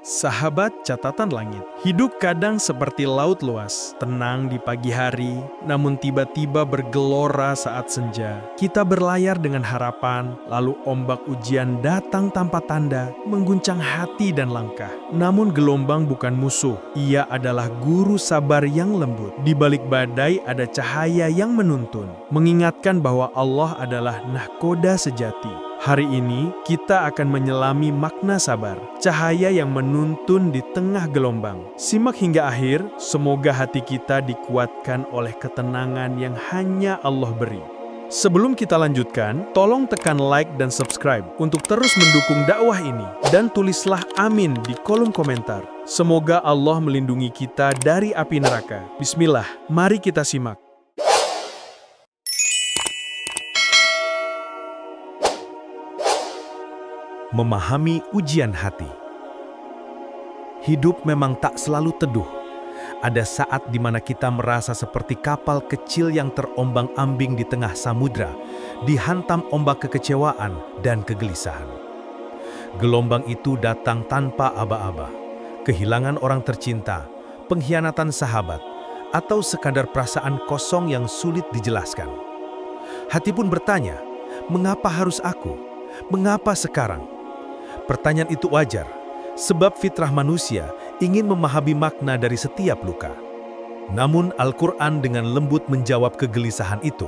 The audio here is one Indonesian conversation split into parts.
Sahabat catatan langit, hidup kadang seperti laut luas, tenang di pagi hari, namun tiba-tiba bergelora saat senja. Kita berlayar dengan harapan, lalu ombak ujian datang tanpa tanda, mengguncang hati dan langkah. Namun gelombang bukan musuh, ia adalah guru sabar yang lembut. Di balik badai ada cahaya yang menuntun, mengingatkan bahwa Allah adalah nahkoda sejati. Hari ini, kita akan menyelami makna sabar, cahaya yang menuntun di tengah gelombang. Simak hingga akhir, semoga hati kita dikuatkan oleh ketenangan yang hanya Allah beri. Sebelum kita lanjutkan, tolong tekan like dan subscribe untuk terus mendukung dakwah ini. Dan tulislah amin di kolom komentar. Semoga Allah melindungi kita dari api neraka. Bismillah, mari kita simak. Memahami ujian hati. Hidup memang tak selalu teduh. Ada saat di mana kita merasa seperti kapal kecil yang terombang-ambing di tengah samudra, dihantam ombak kekecewaan dan kegelisahan. Gelombang itu datang tanpa aba-aba, kehilangan orang tercinta, pengkhianatan sahabat, atau sekadar perasaan kosong yang sulit dijelaskan. Hati pun bertanya, mengapa harus aku? Mengapa sekarang? Pertanyaan itu wajar, sebab fitrah manusia ingin memahami makna dari setiap luka. Namun Al-Quran dengan lembut menjawab kegelisahan itu.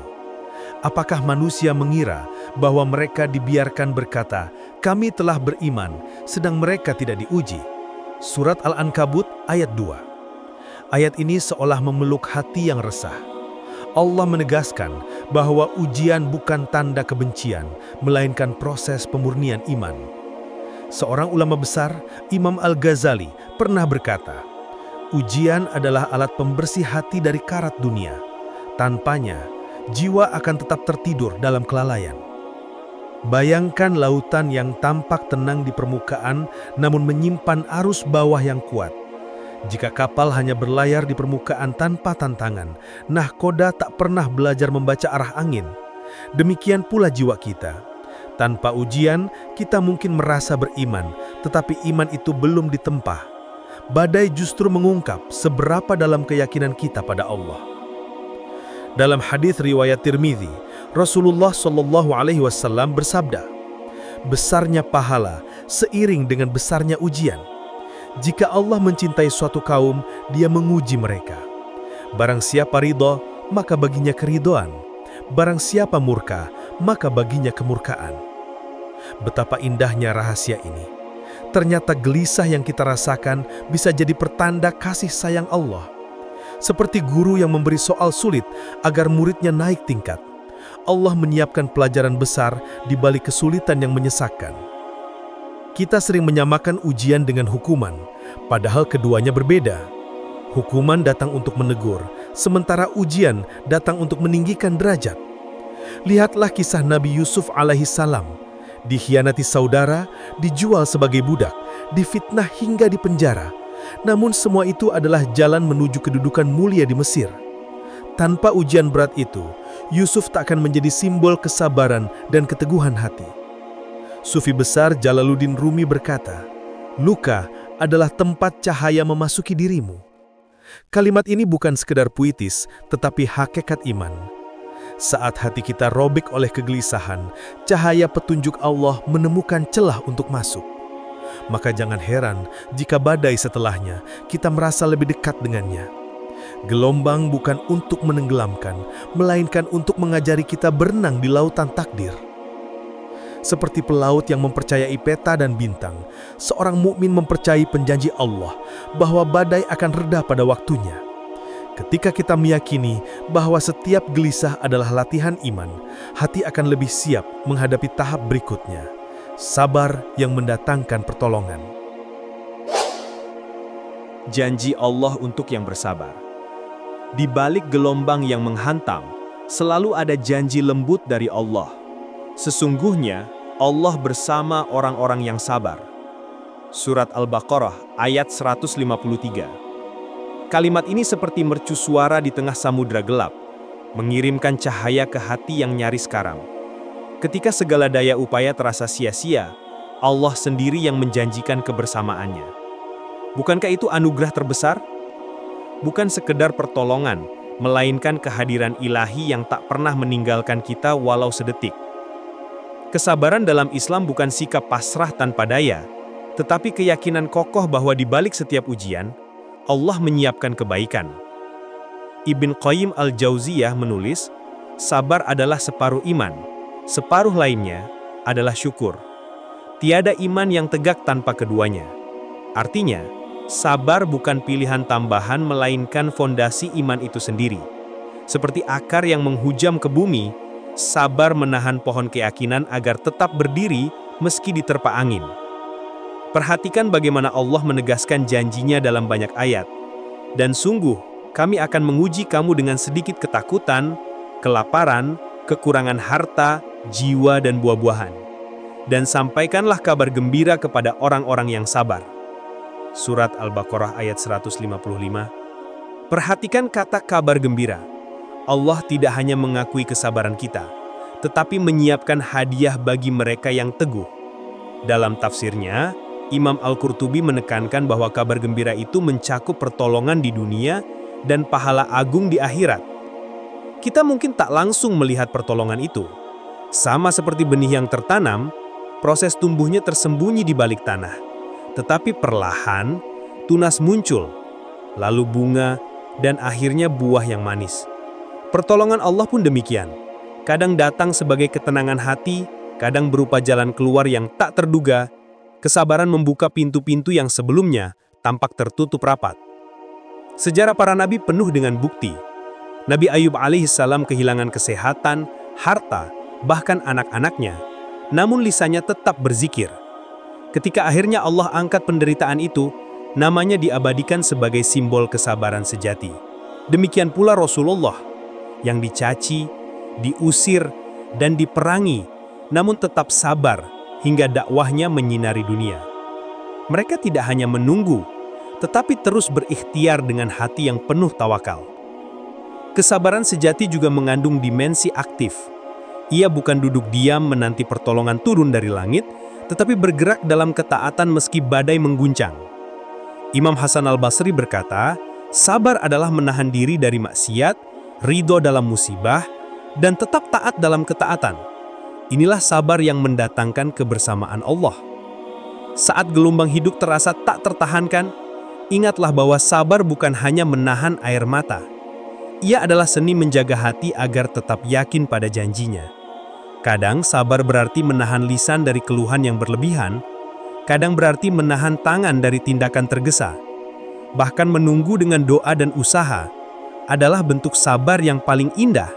Apakah manusia mengira bahwa mereka dibiarkan berkata, "Kami telah beriman," sedang mereka tidak diuji? Surat Al-Ankabut ayat 2. Ayat ini seolah memeluk hati yang resah. Allah menegaskan bahwa ujian bukan tanda kebencian, melainkan proses pemurnian iman. Seorang ulama besar, Imam Al-Ghazali, pernah berkata, ujian adalah alat pembersih hati dari karat dunia. Tanpanya, jiwa akan tetap tertidur dalam kelalaian. Bayangkan lautan yang tampak tenang di permukaan, namun menyimpan arus bawah yang kuat. Jika kapal hanya berlayar di permukaan tanpa tantangan, nahkoda tak pernah belajar membaca arah angin. Demikian pula jiwa kita. Tanpa ujian, kita mungkin merasa beriman, tetapi iman itu belum ditempah. Badai justru mengungkap seberapa dalam keyakinan kita pada Allah. Dalam hadis riwayat Tirmidzi, Rasulullah SAW bersabda, besarnya pahala seiring dengan besarnya ujian. Jika Allah mencintai suatu kaum, Dia menguji mereka. Barang siapa ridho, maka baginya keridhoan. Barang siapa murka, maka baginya kemurkaan. Betapa indahnya rahasia ini. Ternyata gelisah yang kita rasakan bisa jadi pertanda kasih sayang Allah. Seperti guru yang memberi soal sulit agar muridnya naik tingkat. Allah menyiapkan pelajaran besar di balik kesulitan yang menyesakkan. Kita sering menyamakan ujian dengan hukuman, padahal keduanya berbeda. Hukuman datang untuk menegur, sementara ujian datang untuk meninggikan derajat. Lihatlah kisah Nabi Yusuf alaihissalam. Dikhianati saudara, dijual sebagai budak, difitnah hingga dipenjara. Namun semua itu adalah jalan menuju kedudukan mulia di Mesir. Tanpa ujian berat itu, Yusuf tak akan menjadi simbol kesabaran dan keteguhan hati. Sufi besar Jalaluddin Rumi berkata, luka adalah tempat cahaya memasuki dirimu. Kalimat ini bukan sekedar puitis, tetapi hakikat iman. Saat hati kita robek oleh kegelisahan, cahaya petunjuk Allah menemukan celah untuk masuk. Maka jangan heran jika badai setelahnya kita merasa lebih dekat dengannya. Gelombang bukan untuk menenggelamkan, melainkan untuk mengajari kita berenang di lautan takdir. Seperti pelaut yang mempercayai peta dan bintang, seorang mukmin mempercayai penjanji Allah bahwa badai akan reda pada waktunya. Ketika kita meyakini bahwa setiap gelisah adalah latihan iman, hati akan lebih siap menghadapi tahap berikutnya, sabar yang mendatangkan pertolongan. Janji Allah untuk yang bersabar. Di balik gelombang yang menghantam, selalu ada janji lembut dari Allah. Sesungguhnya, Allah bersama orang-orang yang sabar. Surat Al-Baqarah ayat 153. Kalimat ini seperti mercusuara di tengah samudra gelap, mengirimkan cahaya ke hati yang nyaris karam. Ketika segala daya upaya terasa sia-sia, Allah sendiri yang menjanjikan kebersamaannya. Bukankah itu anugerah terbesar? Bukan sekedar pertolongan, melainkan kehadiran ilahi yang tak pernah meninggalkan kita walau sedetik. Kesabaran dalam Islam bukan sikap pasrah tanpa daya, tetapi keyakinan kokoh bahwa di balik setiap ujian, Allah menyiapkan kebaikan. Ibn Qayyim al-Jauziyah menulis, sabar adalah separuh iman, separuh lainnya adalah syukur. Tiada iman yang tegak tanpa keduanya. Artinya, sabar bukan pilihan tambahan melainkan fondasi iman itu sendiri. Seperti akar yang menghujam ke bumi, sabar menahan pohon keyakinan agar tetap berdiri meski diterpa angin. Perhatikan bagaimana Allah menegaskan janjinya dalam banyak ayat. Dan sungguh, kami akan menguji kamu dengan sedikit ketakutan, kelaparan, kekurangan harta, jiwa dan buah-buahan. Dan sampaikanlah kabar gembira kepada orang-orang yang sabar. Surat Al-Baqarah ayat 155. Perhatikan kata kabar gembira. Allah tidak hanya mengakui kesabaran kita, tetapi menyiapkan hadiah bagi mereka yang teguh. Dalam tafsirnya, Imam Al-Qurtubi menekankan bahwa kabar gembira itu mencakup pertolongan di dunia dan pahala agung di akhirat. Kita mungkin tak langsung melihat pertolongan itu. Sama seperti benih yang tertanam, proses tumbuhnya tersembunyi di balik tanah. Tetapi perlahan, tunas muncul, lalu bunga, dan akhirnya buah yang manis. Pertolongan Allah pun demikian. Kadang datang sebagai ketenangan hati, kadang berupa jalan keluar yang tak terduga. Kesabaran membuka pintu-pintu yang sebelumnya tampak tertutup rapat. Sejarah para nabi penuh dengan bukti. Nabi Ayub alaihissalam kehilangan kesehatan, harta, bahkan anak-anaknya. Namun lisannya tetap berzikir. Ketika akhirnya Allah angkat penderitaan itu, namanya diabadikan sebagai simbol kesabaran sejati. Demikian pula Rasulullah, yang dicaci, diusir, dan diperangi, namun tetap sabar hingga dakwahnya menyinari dunia. Mereka tidak hanya menunggu, tetapi terus berikhtiar dengan hati yang penuh tawakal. Kesabaran sejati juga mengandung dimensi aktif. Ia bukan duduk diam menanti pertolongan turun dari langit, tetapi bergerak dalam ketaatan meski badai mengguncang. Imam Hasan al-Basri berkata, sabar adalah menahan diri dari maksiat, ridho dalam musibah, dan tetap taat dalam ketaatan. Inilah sabar yang mendatangkan kebersamaan Allah. Saat gelombang hidup terasa tak tertahankan, ingatlah bahwa sabar bukan hanya menahan air mata. Ia adalah seni menjaga hati agar tetap yakin pada janjinya. Kadang sabar berarti menahan lisan dari keluhan yang berlebihan, kadang berarti menahan tangan dari tindakan tergesa. Bahkan menunggu dengan doa dan usaha adalah bentuk sabar yang paling indah.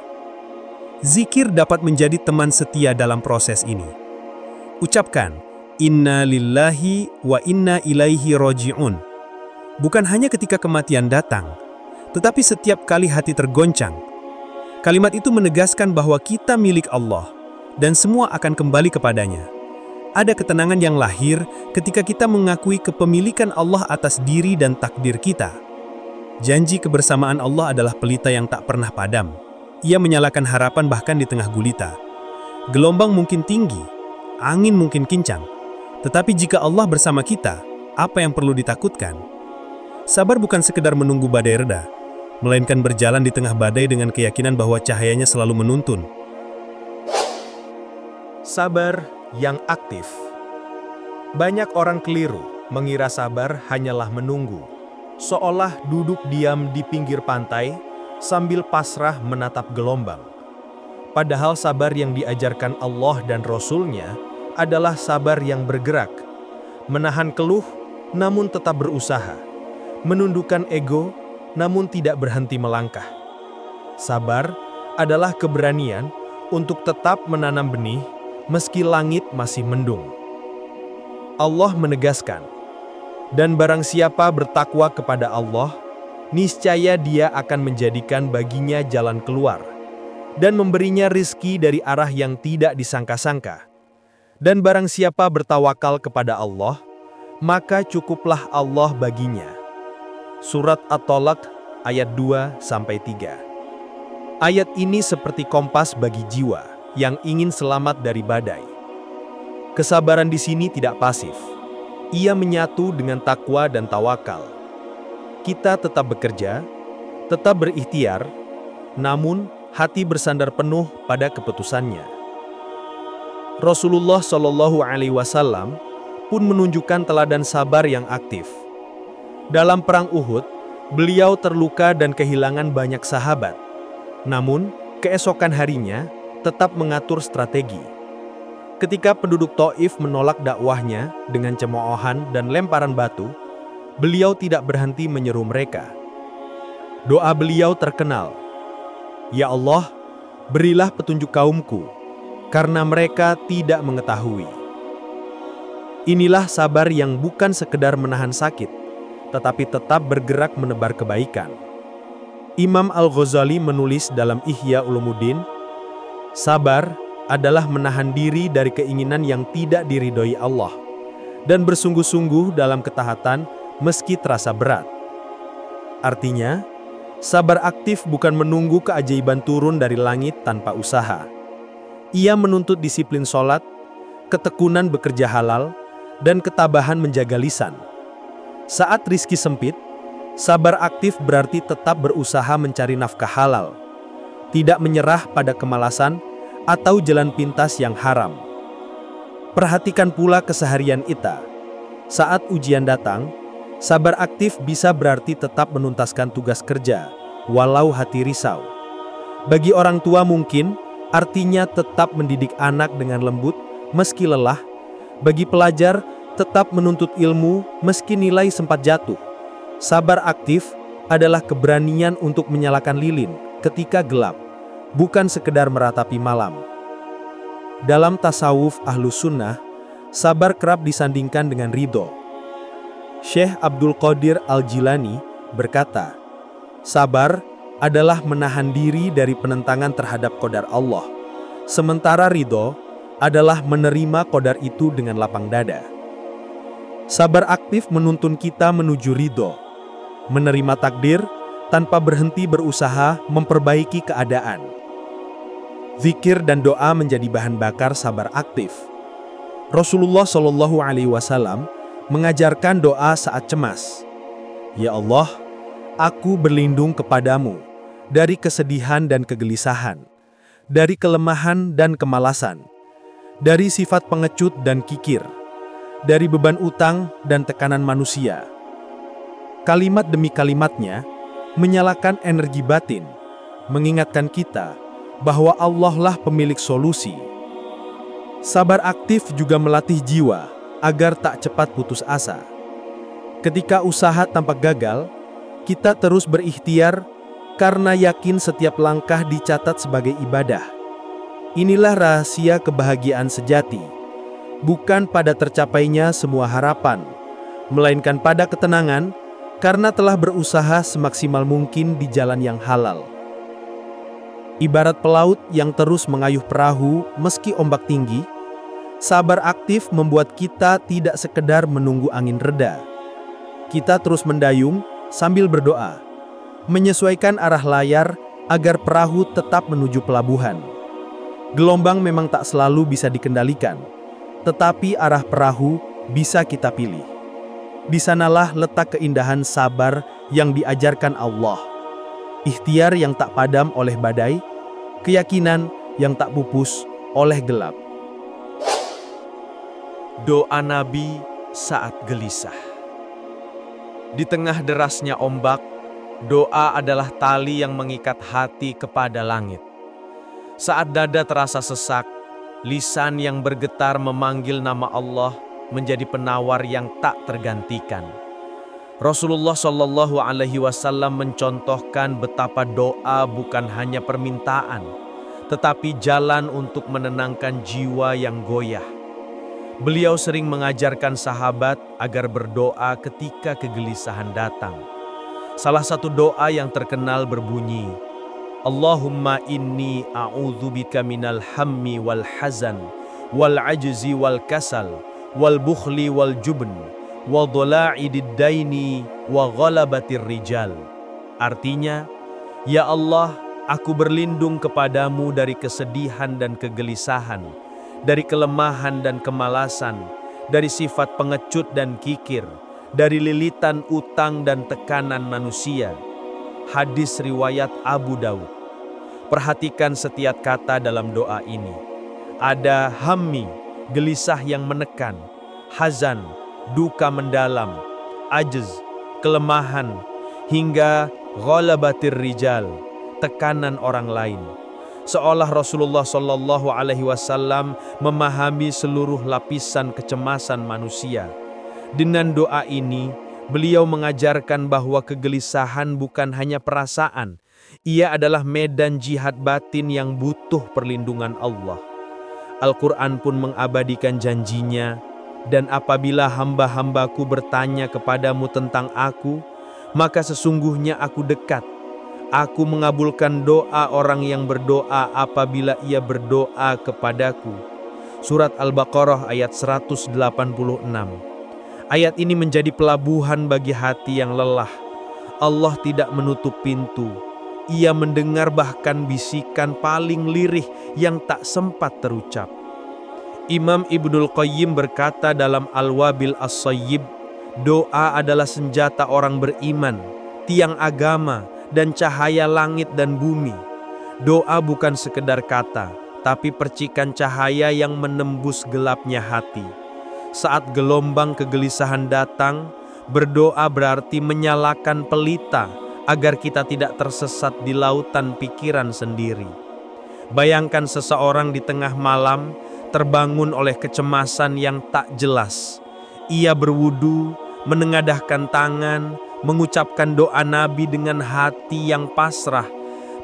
Zikir dapat menjadi teman setia dalam proses ini. Ucapkan, Inna lillahi wa inna ilaihi roji'un. Bukan hanya ketika kematian datang, tetapi setiap kali hati tergoncang. Kalimat itu menegaskan bahwa kita milik Allah, dan semua akan kembali kepadanya. Ada ketenangan yang lahir ketika kita mengakui kepemilikan Allah atas diri dan takdir kita. Janji kebersamaan Allah adalah pelita yang tak pernah padam. Ia menyalakan harapan bahkan di tengah gulita. Gelombang mungkin tinggi, angin mungkin kencang, tetapi jika Allah bersama kita, apa yang perlu ditakutkan? Sabar bukan sekedar menunggu badai reda, melainkan berjalan di tengah badai dengan keyakinan bahwa cahayanya selalu menuntun. Sabar yang aktif. Banyak orang keliru mengira sabar hanyalah menunggu, seolah duduk diam di pinggir pantai sambil pasrah menatap gelombang. Padahal sabar yang diajarkan Allah dan Rasul-Nya adalah sabar yang bergerak, menahan keluh namun tetap berusaha, menundukkan ego namun tidak berhenti melangkah. Sabar adalah keberanian untuk tetap menanam benih meski langit masih mendung. Allah menegaskan, dan barang siapa bertakwa kepada Allah, niscaya Dia akan menjadikan baginya jalan keluar, dan memberinya rizki dari arah yang tidak disangka-sangka. Dan barang siapa bertawakal kepada Allah, maka cukuplah Allah baginya. Surat At-Tolak ayat 2-3. Ayat ini seperti kompas bagi jiwa yang ingin selamat dari badai. Kesabaran di sini tidak pasif. ia menyatu dengan takwa dan tawakal. Kita tetap bekerja, tetap berikhtiar, namun hati bersandar penuh pada keputusannya. Rasulullah Shallallahu Alaihi Wasallam pun menunjukkan teladan sabar yang aktif. Dalam perang Uhud, beliau terluka dan kehilangan banyak sahabat. Namun, keesokan harinya tetap mengatur strategi. Ketika penduduk Taif menolak dakwahnya dengan cemoohan dan lemparan batu, beliau tidak berhenti menyeru mereka. Doa beliau terkenal, "Ya Allah, berilah petunjuk kaumku, karena mereka tidak mengetahui." Inilah sabar yang bukan sekedar menahan sakit, tetapi tetap bergerak menebar kebaikan. Imam Al-Ghazali menulis dalam Ihya Ulumuddin, sabar adalah menahan diri dari keinginan yang tidak diridhoi Allah, dan bersungguh-sungguh dalam ketaatan meski terasa berat. Artinya, sabar aktif bukan menunggu keajaiban turun dari langit tanpa usaha. Ia menuntut disiplin sholat, ketekunan bekerja halal, dan ketabahan menjaga lisan. Saat rizki sempit, sabar aktif berarti tetap berusaha mencari nafkah halal, tidak menyerah pada kemalasan atau jalan pintas yang haram. Perhatikan pula keseharian kita. Saat ujian datang, sabar aktif bisa berarti tetap menuntaskan tugas kerja, walau hati risau. Bagi orang tua mungkin, artinya tetap mendidik anak dengan lembut, meski lelah. Bagi pelajar, tetap menuntut ilmu, meski nilai sempat jatuh. Sabar aktif adalah keberanian untuk menyalakan lilin ketika gelap, bukan sekedar meratapi malam. Dalam tasawuf Ahlus Sunnah, sabar kerap disandingkan dengan ridho. Syekh Abdul Qadir Al-Jilani berkata, sabar adalah menahan diri dari penentangan terhadap qadar Allah, sementara ridho adalah menerima qadar itu dengan lapang dada. Sabar aktif menuntun kita menuju ridho, menerima takdir tanpa berhenti berusaha memperbaiki keadaan. Zikir dan doa menjadi bahan bakar sabar aktif. Rasulullah Shallallahu Alaihi Wasallam mengajarkan doa saat cemas. Ya Allah, aku berlindung kepadamu dari kesedihan dan kegelisahan, dari kelemahan dan kemalasan, dari sifat pengecut dan kikir, dari beban utang dan tekanan manusia. Kalimat demi kalimatnya menyalakan energi batin, mengingatkan kita bahwa Allah lah pemilik solusi. Sabar aktif juga melatih jiwa agar tak cepat putus asa. Ketika usaha tampak gagal, kita terus berikhtiar karena yakin setiap langkah dicatat sebagai ibadah. Inilah rahasia kebahagiaan sejati, bukan pada tercapainya semua harapan, melainkan pada ketenangan karena telah berusaha semaksimal mungkin di jalan yang halal. Ibarat pelaut yang terus mengayuh perahu meski ombak tinggi, sabar aktif membuat kita tidak sekedar menunggu angin reda. Kita terus mendayung sambil berdoa, menyesuaikan arah layar agar perahu tetap menuju pelabuhan. Gelombang memang tak selalu bisa dikendalikan, tetapi arah perahu bisa kita pilih. Di sanalah letak keindahan sabar yang diajarkan Allah. Ikhtiar yang tak padam oleh badai, keyakinan yang tak pupus oleh gelap. Doa Nabi saat gelisah. Di tengah derasnya ombak, doa adalah tali yang mengikat hati kepada langit. Saat dada terasa sesak, lisan yang bergetar memanggil nama Allah menjadi penawar yang tak tergantikan. Rasulullah Shallallahu Alaihi Wasallam mencontohkan betapa doa bukan hanya permintaan, tetapi jalan untuk menenangkan jiwa yang goyah. Beliau sering mengajarkan sahabat agar berdoa ketika kegelisahan datang. Salah satu doa yang terkenal berbunyi, Allahumma inni a'udzubika minal hammi wal hazan, wal ajzi wal kasal, wal bukhli wal jubn, wa dhala'idid daini wa ghalabatir rijal. Artinya, ya Allah, aku berlindung kepadamu dari kesedihan dan kegelisahan, dari kelemahan dan kemalasan, dari sifat pengecut dan kikir, dari lilitan utang dan tekanan manusia. Hadis riwayat Abu Daud. Perhatikan setiap kata dalam doa ini. Ada hammi, gelisah yang menekan, hazan, duka mendalam, ajz, kelemahan, hingga ghalabatir rijal, tekanan orang lain. Seolah Rasulullah Shallallahu Alaihi Wasallam memahami seluruh lapisan kecemasan manusia. Dengan doa ini, beliau mengajarkan bahwa kegelisahan bukan hanya perasaan, ia adalah medan jihad batin yang butuh perlindungan Allah. Al-Quran pun mengabadikan janjinya, dan apabila hamba-hambaku bertanya kepadamu tentang aku, maka sesungguhnya aku dekat. Aku mengabulkan doa orang yang berdoa apabila ia berdoa kepadaku. Surat Al-Baqarah ayat 186. Ayat ini menjadi pelabuhan bagi hati yang lelah. Allah tidak menutup pintu. Ia mendengar bahkan bisikan paling lirih yang tak sempat terucap. Imam Ibnul Qayyim berkata dalam Al-Wabil As-Sayyib, doa adalah senjata orang beriman, tiang agama, dan cahaya langit dan bumi. Doa bukan sekedar kata, tapi percikan cahaya yang menembus gelapnya hati. Saat gelombang kegelisahan datang, berdoa berarti menyalakan pelita agar kita tidak tersesat di lautan pikiran sendiri. Bayangkan seseorang di tengah malam terbangun oleh kecemasan yang tak jelas. Ia berwudu, menengadahkan tangan, mengucapkan doa Nabi dengan hati yang pasrah.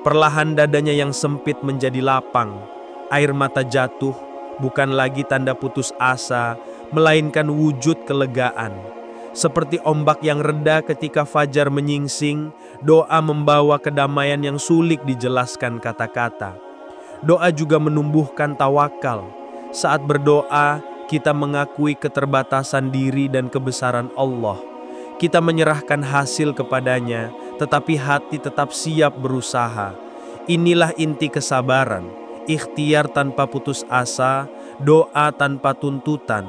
Perlahan dadanya yang sempit menjadi lapang. Air mata jatuh, bukan lagi tanda putus asa, melainkan wujud kelegaan. Seperti ombak yang reda ketika fajar menyingsing, doa membawa kedamaian yang sulit dijelaskan kata-kata. Doa juga menumbuhkan tawakal. Saat berdoa, kita mengakui keterbatasan diri dan kebesaran Allah. Kita menyerahkan hasil kepadanya, tetapi hati tetap siap berusaha. Inilah inti kesabaran, ikhtiar tanpa putus asa, doa tanpa tuntutan.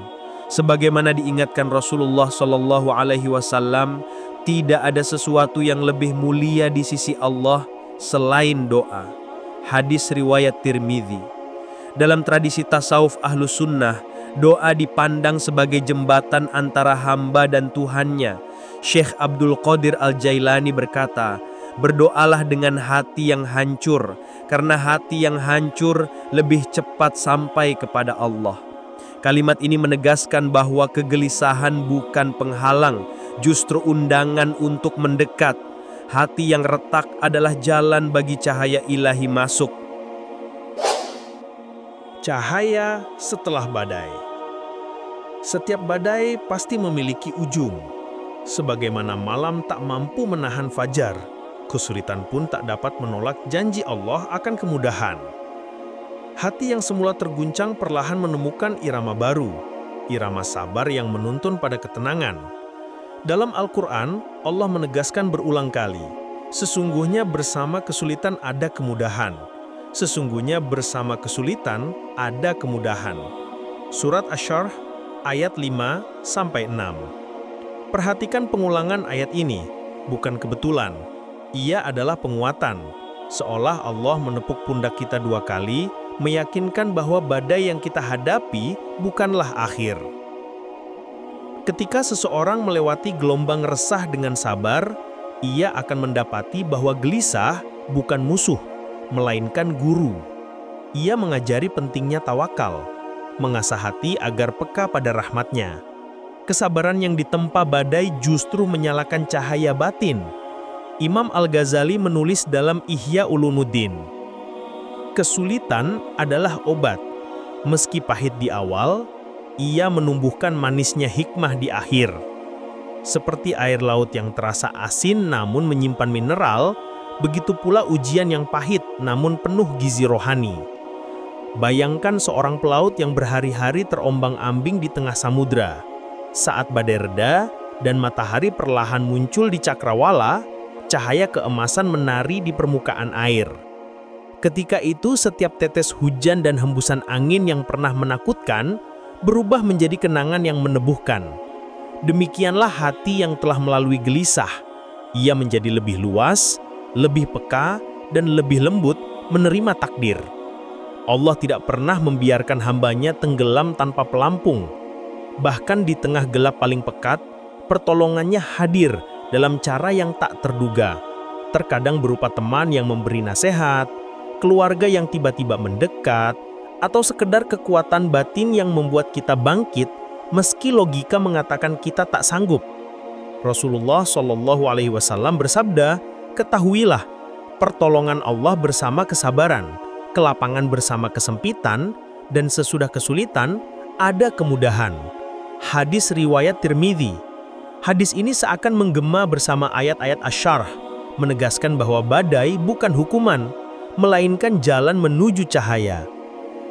Sebagaimana diingatkan Rasulullah Shallallahu Alaihi Wasallam, tidak ada sesuatu yang lebih mulia di sisi Allah selain doa. Hadis riwayat Tirmidzi. Dalam tradisi tasawuf Ahlus Sunnah, doa dipandang sebagai jembatan antara hamba dan Tuhannya. Syekh Abdul Qadir Al-Jailani berkata, berdoalah dengan hati yang hancur, karena hati yang hancur lebih cepat sampai kepada Allah. Kalimat ini menegaskan bahwa kegelisahan bukan penghalang, justru undangan untuk mendekat. Hati yang retak adalah jalan bagi cahaya ilahi masuk. Cahaya setelah badai. Setiap badai pasti memiliki ujung. Sebagaimana malam tak mampu menahan fajar, kesulitan pun tak dapat menolak janji Allah akan kemudahan. Hati yang semula terguncang perlahan menemukan irama baru, irama sabar yang menuntun pada ketenangan. Dalam Al-Quran, Allah menegaskan berulang kali, sesungguhnya bersama kesulitan ada kemudahan. Sesungguhnya bersama kesulitan ada kemudahan. Surat Asy-Syarh ayat 5-6. Perhatikan pengulangan ayat ini, bukan kebetulan. Ia adalah penguatan. Seolah Allah menepuk pundak kita 2 kali, meyakinkan bahwa badai yang kita hadapi bukanlah akhir. Ketika seseorang melewati gelombang resah dengan sabar, ia akan mendapati bahwa gelisah bukan musuh, melainkan guru. Ia mengajari pentingnya tawakal, mengasah hati agar peka pada rahmatnya. Kesabaran yang ditempa badai justru menyalakan cahaya batin. Imam Al-Ghazali menulis dalam Ihya Ulumuddin, kesulitan adalah obat. Meski pahit di awal, ia menumbuhkan manisnya hikmah di akhir. Seperti air laut yang terasa asin namun menyimpan mineral, begitu pula ujian yang pahit namun penuh gizi rohani. Bayangkan seorang pelaut yang berhari-hari terombang-ambing di tengah samudra. Saat badai reda dan matahari perlahan muncul di cakrawala, cahaya keemasan menari di permukaan air. Ketika itu setiap tetes hujan dan hembusan angin yang pernah menakutkan berubah menjadi kenangan yang menebuhkan. Demikianlah hati yang telah melalui gelisah. Ia menjadi lebih luas, lebih peka, dan lebih lembut menerima takdir. Allah tidak pernah membiarkan hambanya tenggelam tanpa pelampung. Bahkan di tengah gelap paling pekat, pertolongannya hadir dalam cara yang tak terduga. Terkadang berupa teman yang memberi nasihat, keluarga yang tiba-tiba mendekat, atau sekedar kekuatan batin yang membuat kita bangkit meski logika mengatakan kita tak sanggup. Rasulullah Shallallahu Alaihi Wasallam bersabda, "Ketahuilah, pertolongan Allah bersama kesabaran, kelapangan bersama kesempitan, dan sesudah kesulitan ada kemudahan." Hadis riwayat Tirmidzi. Hadis ini seakan menggema bersama ayat-ayat Asy-Syarh, menegaskan bahwa badai bukan hukuman, melainkan jalan menuju cahaya.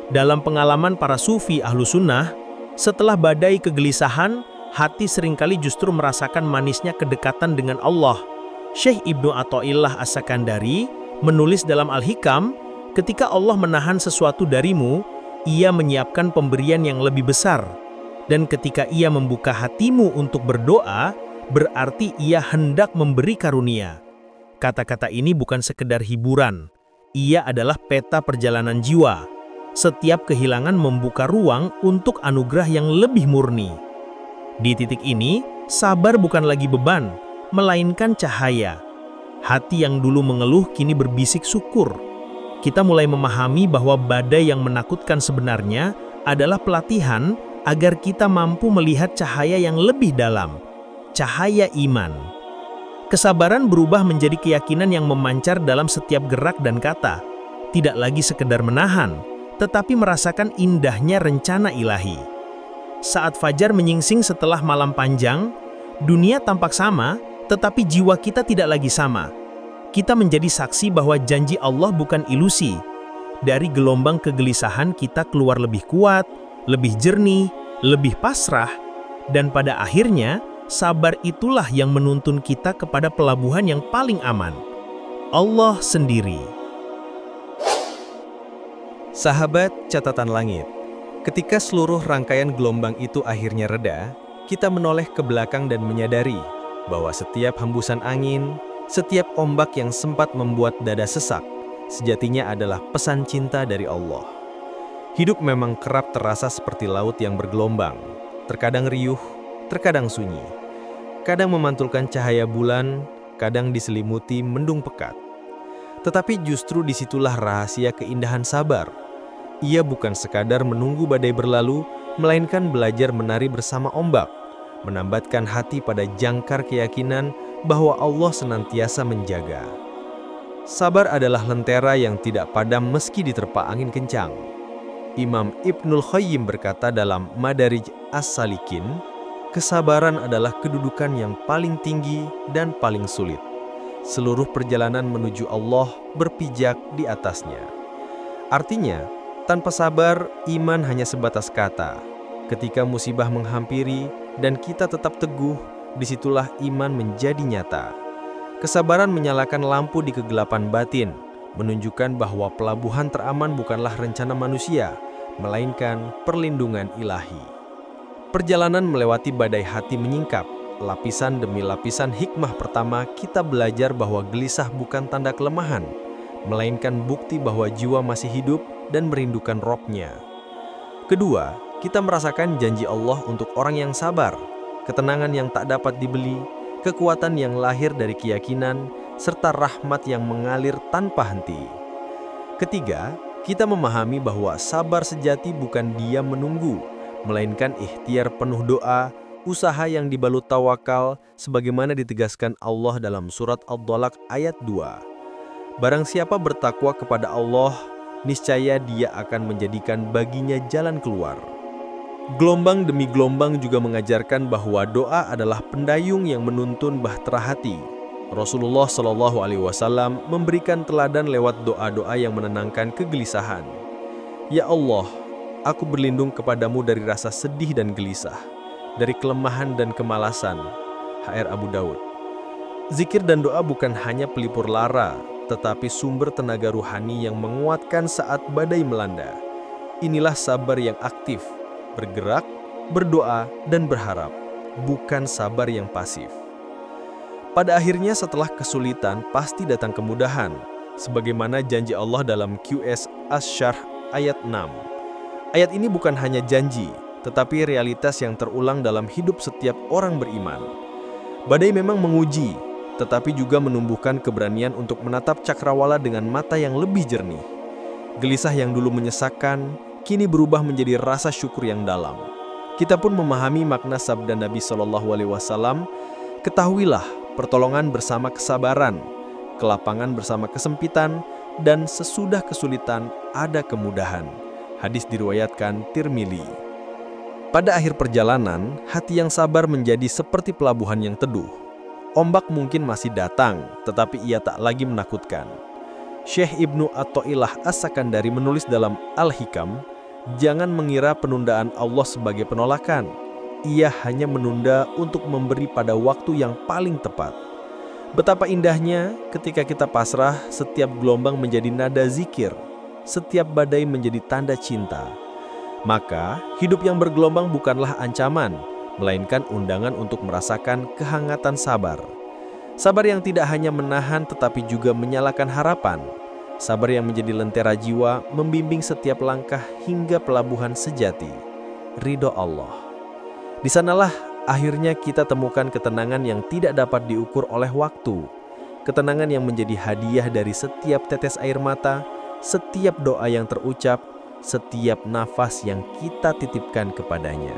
Dalam pengalaman para sufi ahlu sunnah, setelah badai kegelisahan, hati seringkali justru merasakan manisnya kedekatan dengan Allah. Syekh Ibnu Athaillah As-Sakandari menulis dalam Al-Hikam, ketika Allah menahan sesuatu darimu, Ia menyiapkan pemberian yang lebih besar. Dan ketika Ia membuka hatimu untuk berdoa, berarti Ia hendak memberi karunia. Kata-kata ini bukan sekedar hiburan. Ia adalah peta perjalanan jiwa. Setiap kehilangan membuka ruang untuk anugerah yang lebih murni. Di titik ini, sabar bukan lagi beban, melainkan cahaya. Hati yang dulu mengeluh kini berbisik syukur. Kita mulai memahami bahwa badai yang menakutkan sebenarnya adalah pelatihan agar kita mampu melihat cahaya yang lebih dalam, cahaya iman. Kesabaran berubah menjadi keyakinan yang memancar dalam setiap gerak dan kata, tidak lagi sekedar menahan, tetapi merasakan indahnya rencana ilahi. Saat fajar menyingsing setelah malam panjang, dunia tampak sama, tetapi jiwa kita tidak lagi sama. Kita menjadi saksi bahwa janji Allah bukan ilusi. Dari gelombang kegelisahan kita keluar lebih kuat, lebih jernih, lebih pasrah, dan pada akhirnya, sabar itulah yang menuntun kita kepada pelabuhan yang paling aman. Allah sendiri. Sahabat catatan langit, ketika seluruh rangkaian gelombang itu akhirnya reda, kita menoleh ke belakang dan menyadari bahwa setiap hembusan angin, setiap ombak yang sempat membuat dada sesak, sejatinya adalah pesan cinta dari Allah. Hidup memang kerap terasa seperti laut yang bergelombang, terkadang riuh, terkadang sunyi. Kadang memantulkan cahaya bulan, kadang diselimuti mendung pekat. Tetapi justru disitulah rahasia keindahan sabar. Ia bukan sekadar menunggu badai berlalu, melainkan belajar menari bersama ombak, menambatkan hati pada jangkar keyakinan bahwa Allah senantiasa menjaga. Sabar adalah lentera yang tidak padam meski diterpa angin kencang. Imam Ibnul Qayyim berkata dalam Madarij As-Salikin, kesabaran adalah kedudukan yang paling tinggi dan paling sulit. Seluruh perjalanan menuju Allah berpijak di atasnya. Artinya, tanpa sabar, iman hanya sebatas kata. Ketika musibah menghampiri dan kita tetap teguh, disitulah iman menjadi nyata. Kesabaran menyalakan lampu di kegelapan batin, menunjukkan bahwa pelabuhan teraman bukanlah rencana manusia, melainkan perlindungan ilahi. Perjalanan melewati badai hati menyingkap. Lapisan demi lapisan hikmah pertama, kita belajar bahwa gelisah bukan tanda kelemahan, melainkan bukti bahwa jiwa masih hidup dan merindukan Rob-Nya. Kedua, kita merasakan janji Allah untuk orang yang sabar, ketenangan yang tak dapat dibeli, kekuatan yang lahir dari keyakinan, serta rahmat yang mengalir tanpa henti. Ketiga, kita memahami bahwa sabar sejati bukan diam menunggu, melainkan ikhtiar penuh doa, usaha yang dibalut tawakal, sebagaimana ditegaskan Allah dalam surat Ad-Dhalaq ayat 2. Barang siapa bertakwa kepada Allah, niscaya Dia akan menjadikan baginya jalan keluar. Gelombang demi gelombang juga mengajarkan bahwa doa adalah pendayung yang menuntun bahtera hati. Rasulullah Shallallahu Alaihi Wasallam memberikan teladan lewat doa-doa yang menenangkan kegelisahan. Ya Allah, aku berlindung kepadamu dari rasa sedih dan gelisah, dari kelemahan dan kemalasan. HR Abu Daud. Zikir dan doa bukan hanya pelipur lara, tetapi sumber tenaga ruhani yang menguatkan saat badai melanda. Inilah sabar yang aktif, bergerak, berdoa, dan berharap, bukan sabar yang pasif. Pada akhirnya setelah kesulitan pasti datang kemudahan, sebagaimana janji Allah dalam QS Asy-Syarh ayat 6. Ayat ini bukan hanya janji, tetapi realitas yang terulang dalam hidup setiap orang beriman. Badai memang menguji, tetapi juga menumbuhkan keberanian untuk menatap cakrawala dengan mata yang lebih jernih. Gelisah yang dulu menyesakkan, kini berubah menjadi rasa syukur yang dalam. Kita pun memahami makna sabda Nabi SAW, ketahuilah, pertolongan bersama kesabaran, kelapangan bersama kesempitan, dan sesudah kesulitan ada kemudahan. Hadis diriwayatkan Tirmidzi. Pada akhir perjalanan, hati yang sabar menjadi seperti pelabuhan yang teduh. Ombak mungkin masih datang, tetapi ia tak lagi menakutkan. Syekh Ibnu Athaillah As-Sakandari menulis dalam Al-Hikam, jangan mengira penundaan Allah sebagai penolakan. Ia hanya menunda untuk memberi pada waktu yang paling tepat. Betapa indahnya ketika kita pasrah, setiap gelombang menjadi nada zikir, setiap badai menjadi tanda cinta. Maka, hidup yang bergelombang bukanlah ancaman, melainkan undangan untuk merasakan kehangatan sabar. Sabar yang tidak hanya menahan tetapi juga menyalakan harapan. Sabar yang menjadi lentera jiwa, membimbing setiap langkah hingga pelabuhan sejati, ridho Allah. Di sanalah akhirnya kita temukan ketenangan yang tidak dapat diukur oleh waktu. Ketenangan yang menjadi hadiah dari setiap tetes air mata, setiap doa yang terucap, setiap nafas yang kita titipkan kepadanya.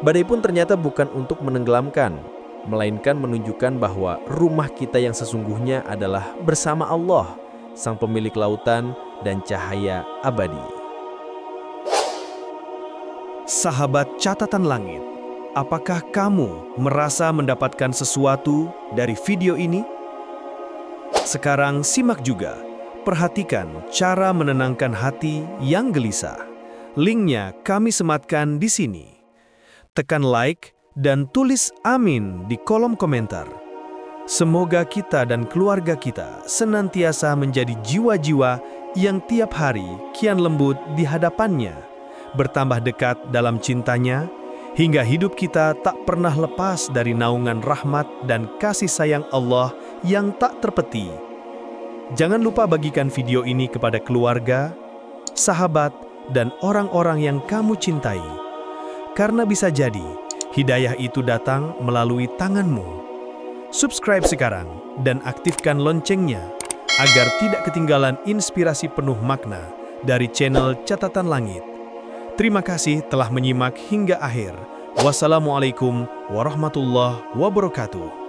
Badai pun ternyata bukan untuk menenggelamkan, melainkan menunjukkan bahwa rumah kita yang sesungguhnya adalah bersama Allah, Sang Pemilik lautan dan cahaya abadi. Sahabat Catatan Langit, apakah kamu merasa mendapatkan sesuatu dari video ini? Sekarang simak juga, perhatikan cara menenangkan hati yang gelisah. Linknya kami sematkan di sini. Tekan like dan tulis amin di kolom komentar. Semoga kita dan keluarga kita senantiasa menjadi jiwa-jiwa yang tiap hari kian lembut di hadapannya, bertambah dekat dalam cintanya, hingga hidup kita tak pernah lepas dari naungan rahmat dan kasih sayang Allah yang tak terpeti. Jangan lupa bagikan video ini kepada keluarga, sahabat, dan orang-orang yang kamu cintai. Karena bisa jadi, hidayah itu datang melalui tanganmu. Subscribe sekarang dan aktifkan loncengnya agar tidak ketinggalan inspirasi penuh makna dari channel Catatan Langit. Terima kasih telah menyimak hingga akhir. Wassalamualaikum warahmatullahi wabarakatuh.